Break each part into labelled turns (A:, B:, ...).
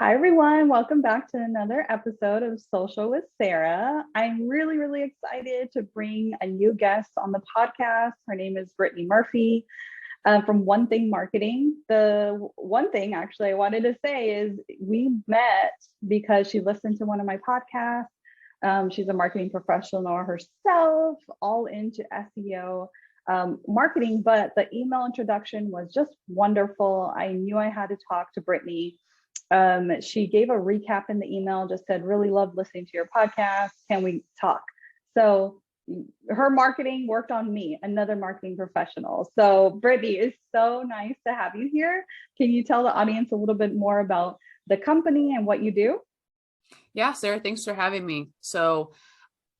A: Hi, everyone. Welcome back to another episode of Social with Sarah. I'm really excited to bring a new guest on the podcast. Her name is Brittany Murphy from Onething Marketing. The one thing actually I wanted to say is we met because she listened to one of my podcasts. She's a marketing professional herself, all into SEO marketing, but the email introduction was just wonderful. I knew I had to talk to Brittany. She gave a recap in the email, just said, really love listening to your podcast. Can we talk? So her marketing worked on me, another marketing professional. So Brittany, it's so nice to have you here. Can you tell the audience a little bit more about the company and what you do?
B: Yeah, Sarah, thanks for having me. So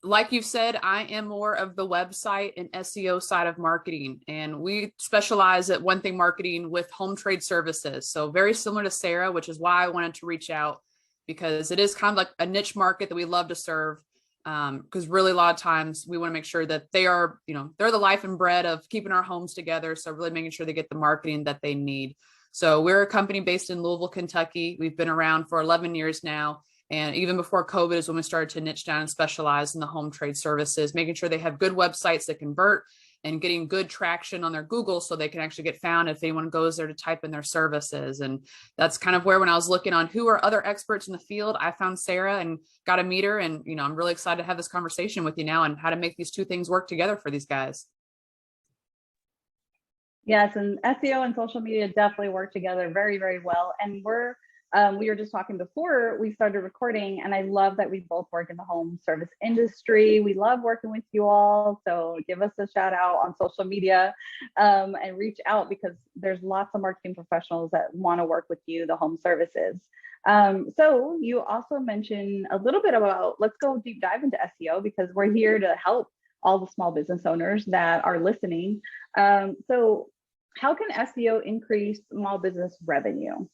B: like you've said, I am more of the website and SEO side of marketing, and we specialize at Onething Marketing with home trade services. So very similar to Sarah, which is why I wanted to reach out, because it is kind of like a niche market that we love to serve. Because really a lot of times we want to make sure that they are, they're the life and bread of keeping our homes together. So really making sure they get the marketing that they need. So we're a company based in Louisville, Kentucky. We've been around for 11 years now. And even before COVID is when we started to niche down and specialize in the home trade services, making sure they have good websites that convert and getting good traction on their Google so they can actually get found if anyone goes there to type in their services. And that's kind of where, when I was looking on who are other experts in the field, I found Sarah and got to meet her. And, I'm really excited to have this conversation with you now and how to make these two things work together for these guys.
A: Yes, and SEO and social media definitely work together very well. And we were just talking before we started recording, and I love that we both work in the home service industry. We love working with you all. So give us a shout out on social media and reach out, because there's lots of marketing professionals that want to work with you, the home services. So you also mentioned a little bit about, let's go deep dive into SEO, because we're here to help all the small business owners that are listening. So how can SEO increase small business revenue?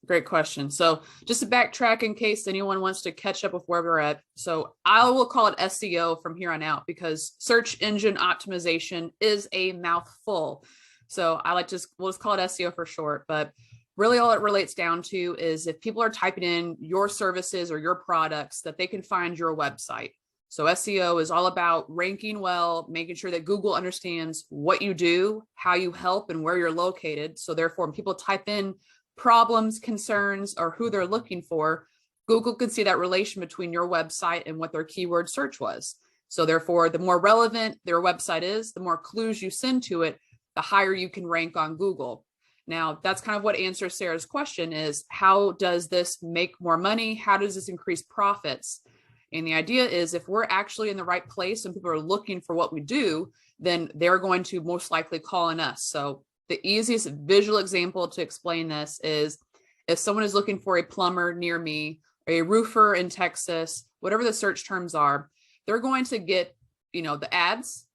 B: Great question. So just to backtrack in case anyone wants to catch up with where we're at. So I will call it SEO from here on out, because search engine optimization is a mouthful. So we'll just call it SEO for short, but really all it relates down to is if people are typing in your services or your products, that they can find your website. So SEO is all about ranking well, making sure that Google understands what you do, how you help, and where you're located. So therefore, when people type in problems, concerns, or who they're looking for, Google can see that relation between your website and what their keyword search was. So therefore, the more relevant their website is, the more clues you send to it, the higher you can rank on Google. Now, that's kind of what answers Sarah's question is, how does this make more money? How does this increase profits? And the idea is, if we're actually in the right place and people are looking for what we do, then they're going to most likely call on us. So the easiest visual example to explain this is if someone is looking for a plumber near me, or a roofer in Texas, whatever the search terms are, they're going to get, the ads.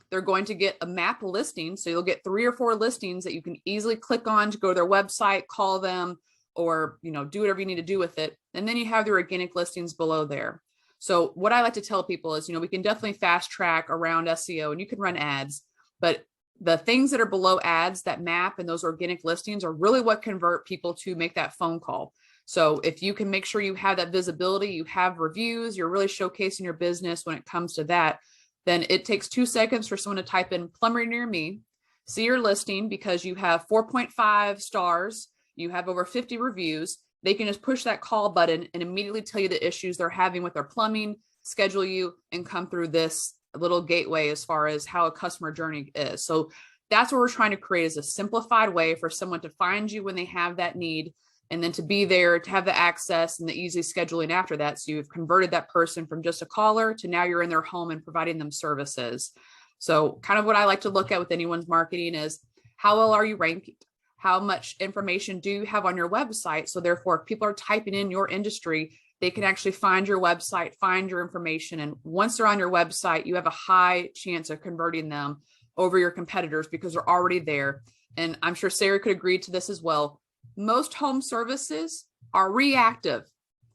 B: They're going to get a map listing. So you'll get 3 or 4 listings that you can easily click on to go to their website, call them, or, do whatever you need to do with it. And then you have the organic listings below there. So what I like to tell people is, we can definitely fast track around SEO and you can run ads, but the things that are below ads, that map and those organic listings, are really what convert people to make that phone call. So if you can make sure you have that visibility, you have reviews, you're really showcasing your business when it comes to that, then it takes 2 seconds for someone to type in plumber near me, see your listing because you have 4.5 stars, you have over 50 reviews. They can just push that call button and immediately tell you the issues they're having with their plumbing, schedule you, and come through this little gateway as far as how a customer journey is. So that's what we're trying to create, is a simplified way for someone to find you when they have that need, and then to be there, to have the access and the easy scheduling after that. So you've converted that person from just a caller to now you're in their home and providing them services. So kind of what I like to look at with anyone's marketing is, how well are you ranked? How much information do you have on your website? So therefore, if people are typing in your industry, they can actually find your website, find your information. And once they're on your website, you have a high chance of converting them over your competitors because they're already there. And I'm sure Sarah could agree to this as well. Most home services are reactive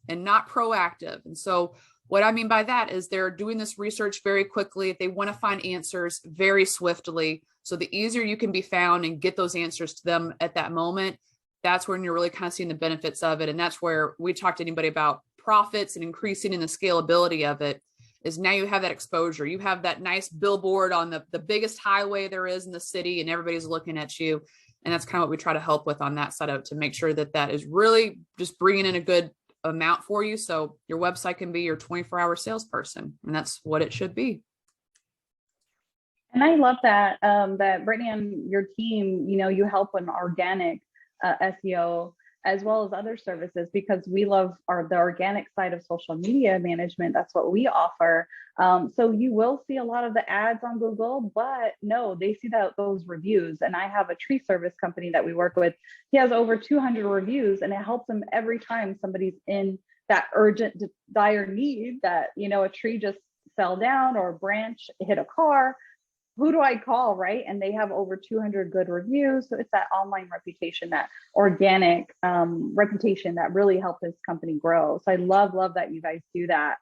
B: and not proactive. And so what I mean by that is they're doing this research very quickly. They want to find answers very swiftly. So the easier you can be found and get those answers to them at that moment, that's when you're really kind of seeing the benefits of it. And that's where we talk to anybody about profits and increasing in the scalability of it, is now you have that exposure. You have that nice billboard on the biggest highway there is in the city, and everybody's looking at you. And that's kind of what we try to help with on that side of it, to make sure that that is really just bringing in a good amount for you. So your website can be your 24-hour salesperson, and that's what it should be.
A: And I love that, that Brittany and your team, you help on organic SEO as well as other services, because we love the organic side of social media management. That's what we offer. So you will see a lot of the ads on Google, but no, they see those reviews. And I have a tree service company that we work with. He has over 200 reviews, and it helps him every time somebody's in that urgent, dire need that, a tree just fell down or a branch hit a car. Who do I call, right? And they have over 200 good reviews. So it's that online reputation, that organic reputation that really helped this company grow. So I love that you guys do that.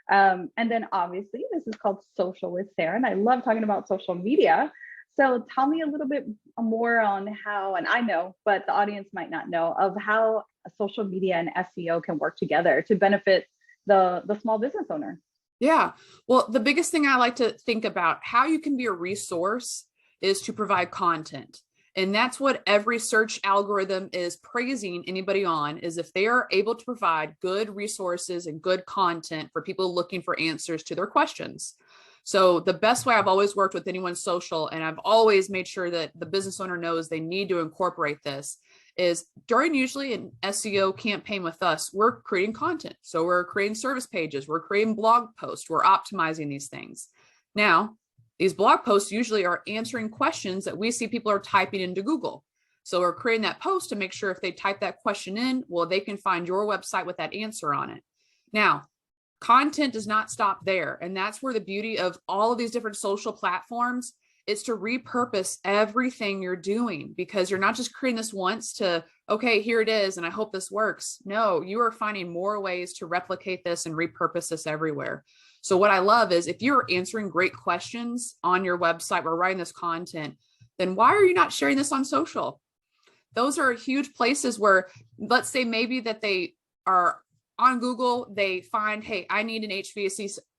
A: And then obviously this is called Social with Sarah, and I love talking about social media. So tell me a little bit more on how, and I know, but the audience might not know, of how social media and SEO can work together to benefit the small business owner.
B: Yeah. Well, the biggest thing I like to think about how you can be a resource is to provide content. And that's what every search algorithm is praising anybody on, is if they are able to provide good resources and good content for people looking for answers to their questions. So the best way I've always worked with anyone's social, and I've always made sure that the business owner knows they need to incorporate this, is during usually an SEO campaign with us, we're creating content. So we're creating service pages, we're creating blog posts, we're optimizing these things. Now, these blog posts usually are answering questions that we see people are typing into Google. So we're creating that post to make sure if they type that question in, well, they can find your website with that answer on it. Now, content does not stop there. And that's where the beauty of all of these different social platforms is, to repurpose everything you're doing, because you're not just creating this once to, okay, here it is, and I hope this works. No, you are finding more ways to replicate this and repurpose this everywhere. So what I love is, if you're answering great questions on your website or writing this content, then why are you not sharing this on social? Those are huge places where, let's say maybe that they are on Google, they find, hey, I need an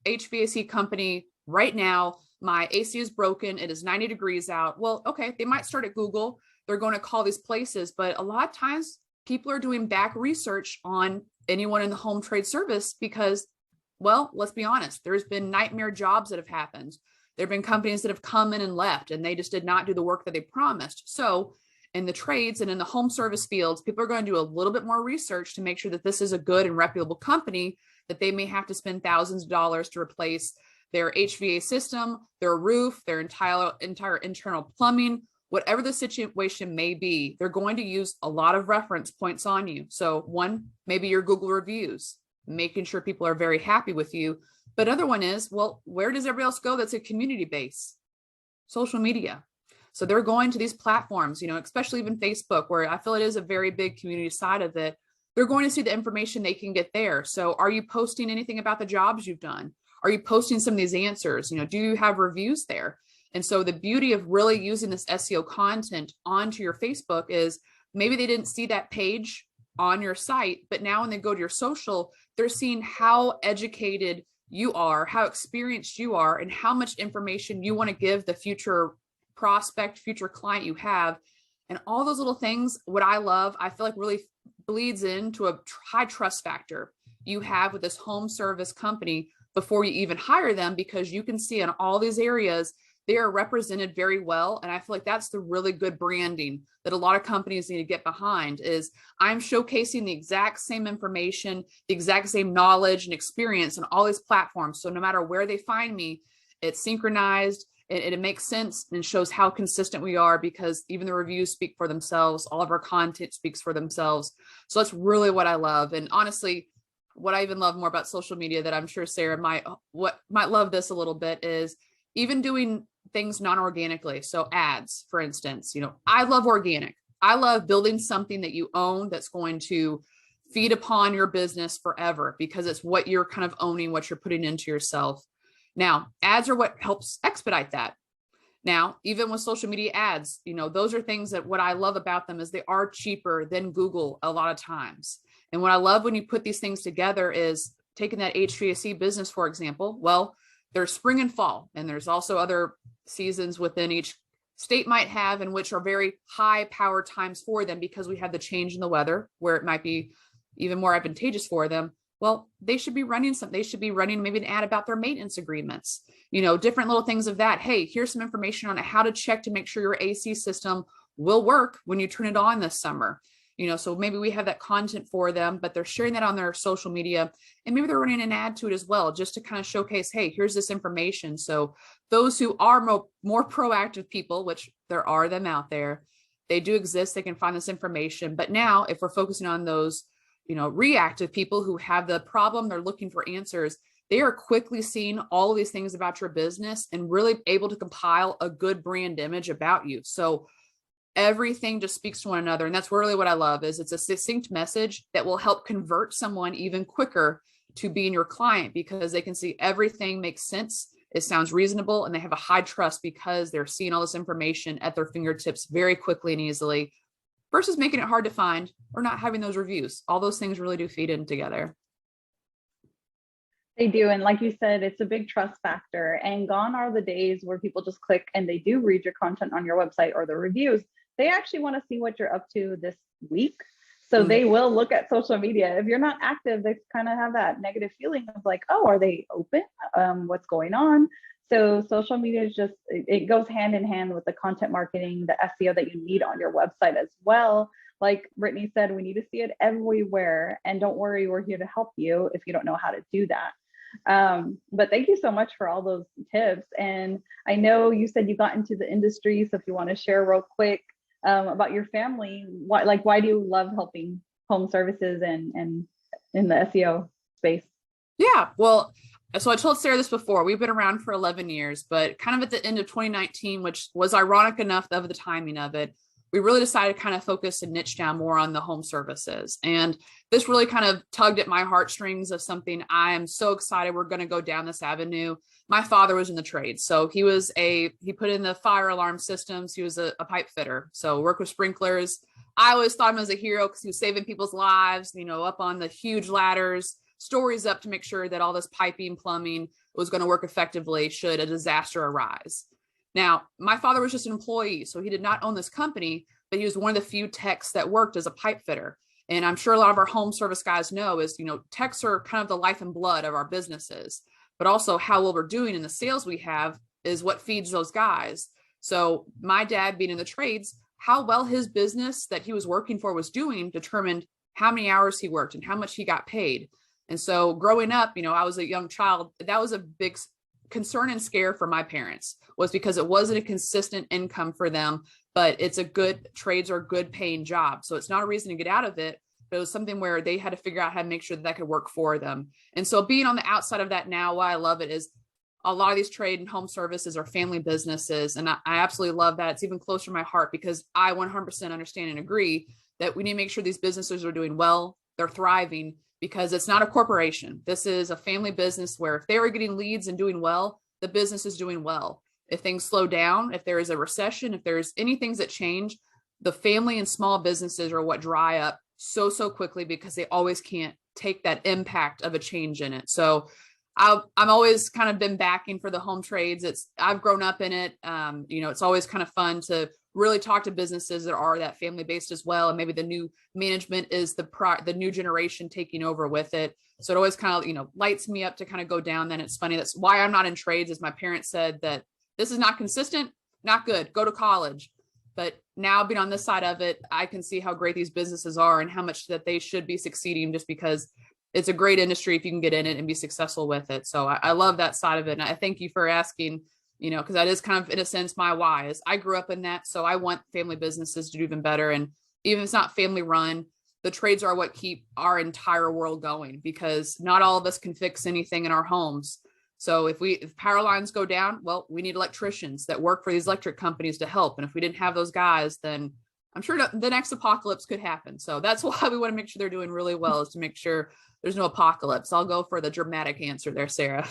B: HVAC company right now. My AC is broken. It is 90 degrees out. Well, okay, they might start at Google. They're going to call these places, but a lot of times people are doing back research on anyone in the home trade service because, well, let's be honest, there's been nightmare jobs that have happened. There have been companies that have come in and left, and they just did not do the work that they promised. So in the trades and in the home service fields, people are going to do a little bit more research to make sure that this is a good and reputable company, that they may have to spend thousands of dollars to replace their HVAC system, their roof, their entire internal plumbing, whatever the situation may be. They're going to use a lot of reference points on you. So one, maybe your Google reviews, making sure people are very happy with you. But another one is, well, where does everybody else go that's a community base? Social media. So they're going to these platforms, especially even Facebook, where I feel it is a very big community side of it. They're going to see the information they can get there. So are you posting anything about the jobs you've done? Are you posting some of these answers? Do you have reviews there? And so the beauty of really using this SEO content onto your Facebook is, maybe they didn't see that page on your site, but now when they go to your social, they're seeing how educated you are, how experienced you are, and how much information you want to give the future prospect, future client you have. And all those little things, what I love, I feel like really bleeds into a high trust factor you have with this home service company before you even hire them, because you can see in all these areas, they are represented very well. And I feel like that's the really good branding that a lot of companies need to get behind, is I'm showcasing the exact same information, the exact same knowledge and experience on all these platforms. So no matter where they find me, it's synchronized, it makes sense, and shows how consistent we are, because even the reviews speak for themselves. All of our content speaks for themselves. So that's really what I love. And honestly, what I even love more about social media, that I'm sure Sarah might love this a little bit, is even doing things non-organically. So ads, for instance, I love organic. I love building something that you own that's going to feed upon your business forever, because it's what you're kind of owning, what you're putting into yourself. Now, ads are what helps expedite that. Now, even with social media ads, those are things that what I love about them is they are cheaper than Google a lot of times. And what I love when you put these things together is taking that HVAC business, for example. Well, there's spring and fall, and there's also other seasons within each state might have, in which are very high power times for them because we have the change in the weather where it might be even more advantageous for them. Well, they should be running maybe an ad about their maintenance agreements, different little things of that. Hey, here's some information on how to check to make sure your AC system will work when you turn it on this summer. So maybe we have that content for them, but they're sharing that on their social media, and maybe they're running an ad to it as well, just to kind of showcase, hey, here's this information. So those who are more proactive people, which there are them out there, they do exist, they can find this information. But now if we're focusing on those, reactive people who have the problem, they're looking for answers, they are quickly seeing all of these things about your business and really able to compile a good brand image about you. So everything just speaks to one another. And that's really what I love is it's a succinct message that will help convert someone even quicker to being your client, because they can see everything makes sense. It sounds reasonable, and they have a high trust because they're seeing all this information at their fingertips very quickly and easily, versus making it hard to find or not having those reviews. All those things really do feed in together.
A: They do. And like you said, it's a big trust factor, and gone are the days where people just click and they do read your content on your website or the reviews. They actually want to see what you're up to this week. So they will look at social media. If you're not active, they kind of have that negative feeling of like, oh, are they open? What's going on? So social media is just, it goes hand in hand with the content marketing, the SEO that you need on your website as well. Like Brittany said, we need to see it everywhere. And don't worry, we're here to help you if you don't know how to do that. But thank you so much for all those tips. And I know you said you got into the industry. So if you want to share real quick about your family, why do you love helping home services and in the SEO space?
B: Yeah, well, so I told Sarah this before, we've been around for 11 years, but kind of at the end of 2019, which was ironic enough of the timing of it, we really decided to kind of focus and niche down more on the home services. And this really kind of tugged at my heartstrings of something I am so excited we're going to go down this avenue. My father was in the trade. So he put in the fire alarm systems. He was a pipe fitter. So worked with sprinklers. I always thought him as a hero because he was saving people's lives, up on the huge ladders, stories up to make sure that all this piping, plumbing was going to work effectively should a disaster arise. Now, my father was just an employee, so he did not own this company, but he was one of the few techs that worked as a pipe fitter. And I'm sure a lot of our home service guys know is, techs are kind of the life and blood of our businesses, but also how well we're doing in the sales we have is what feeds those guys. So my dad being in the trades, how well his business that he was working for was doing determined how many hours he worked and how much he got paid. And so growing up, I was a young child. That was a big concern and scare for my parents, was because it wasn't a consistent income for them, but trades are good paying job. So it's not a reason to get out of it, but it was something where they had to figure out how to make sure that could work for them. And so being on the outside of that now, why I love it is a lot of these trade and home services are family businesses. And I absolutely love that. It's even closer to my heart because I 100% understand and agree that we need to make sure these businesses are doing well, they're thriving, because it's not a corporation. This is a family business where if they are getting leads and doing well, the business is doing well. If things slow down, if there is a recession, if there's any things that change, the family and small businesses are what dry up so quickly because they always can't take that impact of a change in it. So I'm always kind of been backing for the home trades. I've grown up in it. It's always kind of fun to really talk to businesses that are that family based as well. And maybe the new management is the new generation taking over with it. So it always kind of, lights me up to kind of go down. Then it's funny. That's why I'm not in trades, as my parents said that this is not consistent, not good, go to college. But now being on this side of it, I can see how great these businesses are and how much that they should be succeeding, just because it's a great industry if you can get in it and be successful with it. So I love that side of it. And I thank you for asking, because that is kind of, in a sense, my why is I grew up in that. So I want family businesses to do even better. And even if it's not family run, the trades are what keep our entire world going, because not all of us can fix anything in our homes. So if power lines go down, well, we need electricians that work for these electric companies to help. And if we didn't have those guys, then I'm sure the next apocalypse could happen. So that's why we want to make sure they're doing really well, is to make sure there's no apocalypse. I'll go for the dramatic answer there, Sarah.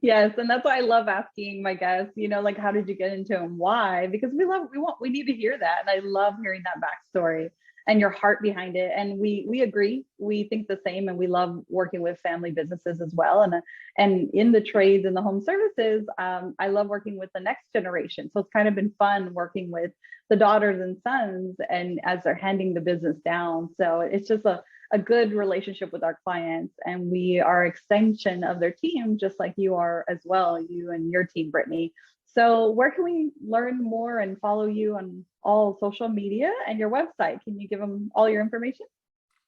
A: Yes, and that's why I love asking my guests, like how did you get into it and why? Because we need to hear that. And I love hearing that backstory and your heart behind it. And we agree, we think the same, and we love working with family businesses as well. And in the trades and the home services, I love working with the next generation. So it's kind of been fun working with the daughters and sons and as they're handing the business down. So it's just a good relationship with our clients, and we are extension of their team, just like you are as well, you and your team, Brittany. So where can we learn more and follow you on all social media and your website? Can you give them all your information?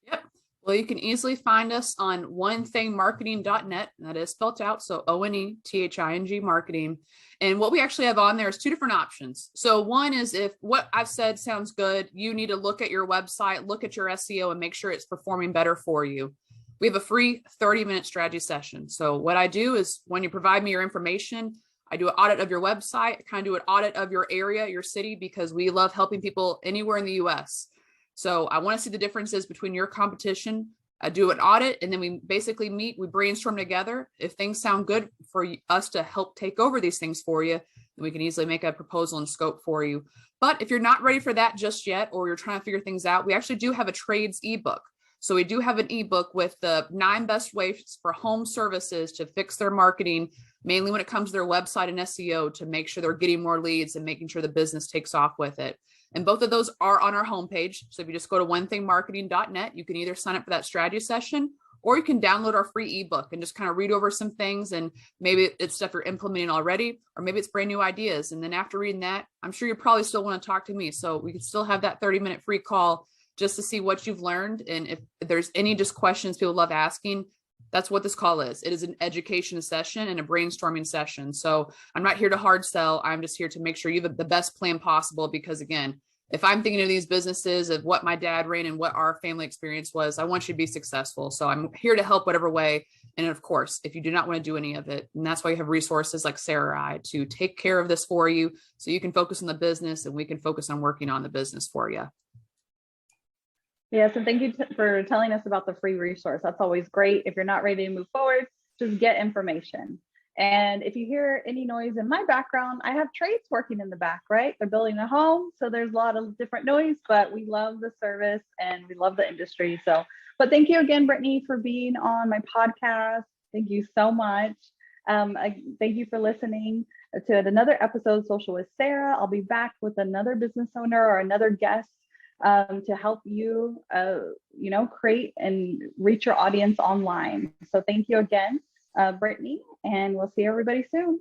B: Yep. Well, you can easily find us on onethingmarketing.net. That is spelled out. So ONETHING marketing. And what we actually have on there is two different options. So one is if what I've said sounds good, you need to look at your website, look at your SEO and make sure it's performing better for you. We have a free 30-minute strategy session. So what I do is when you provide me your information, I do an audit of your website, I kind of do an audit of your area, your city, because we love helping people anywhere in the US. So I want to see the differences between your competition. I do an audit and then we basically meet, we brainstorm together. If things sound good for us to help take over these things for you, then we can easily make a proposal and scope for you. But if you're not ready for that just yet, or you're trying to figure things out, we actually do have a trades ebook. So we do have an ebook with the 9 best ways for home services to fix their marketing, mainly when it comes to their website and SEO, to make sure they're getting more leads and making sure the business takes off with it. And both of those are on our homepage. So if you just go to onethingmarketing.net, you can either sign up for that strategy session, or you can download our free ebook and just kind of read over some things. And maybe it's stuff you're implementing already, or maybe it's brand new ideas. And then after reading that, I'm sure you probably still want to talk to me. So we can still have that 30-minute free call just to see what you've learned. And if there's any just questions people love asking, that's what this call is. It is an education session and a brainstorming session. So I'm not here to hard sell. I'm just here to make sure you have the best plan possible. Because again, if I'm thinking of these businesses of what my dad ran and what our family experience was, I want you to be successful. So I'm here to help whatever way. And of course, if you do not want to do any of it, and that's why you have resources like Sarah or I to take care of this for you, so you can focus on the business and we can focus on working on the business for you.
A: Yes, and thank you for telling us about the free resource. That's always great. If you're not ready to move forward, just get information. And if you hear any noise in my background, I have trades working in the back, right? They're building a home, so there's a lot of different noise, but we love the service and we love the industry. So, but thank you again, Brittany, for being on my podcast. Thank you so much. Thank you for listening to another episode of Social with Sarah. I'll be back with another business owner or another guest to help you, create and reach your audience online. So thank you again, Brittany, and we'll see everybody soon.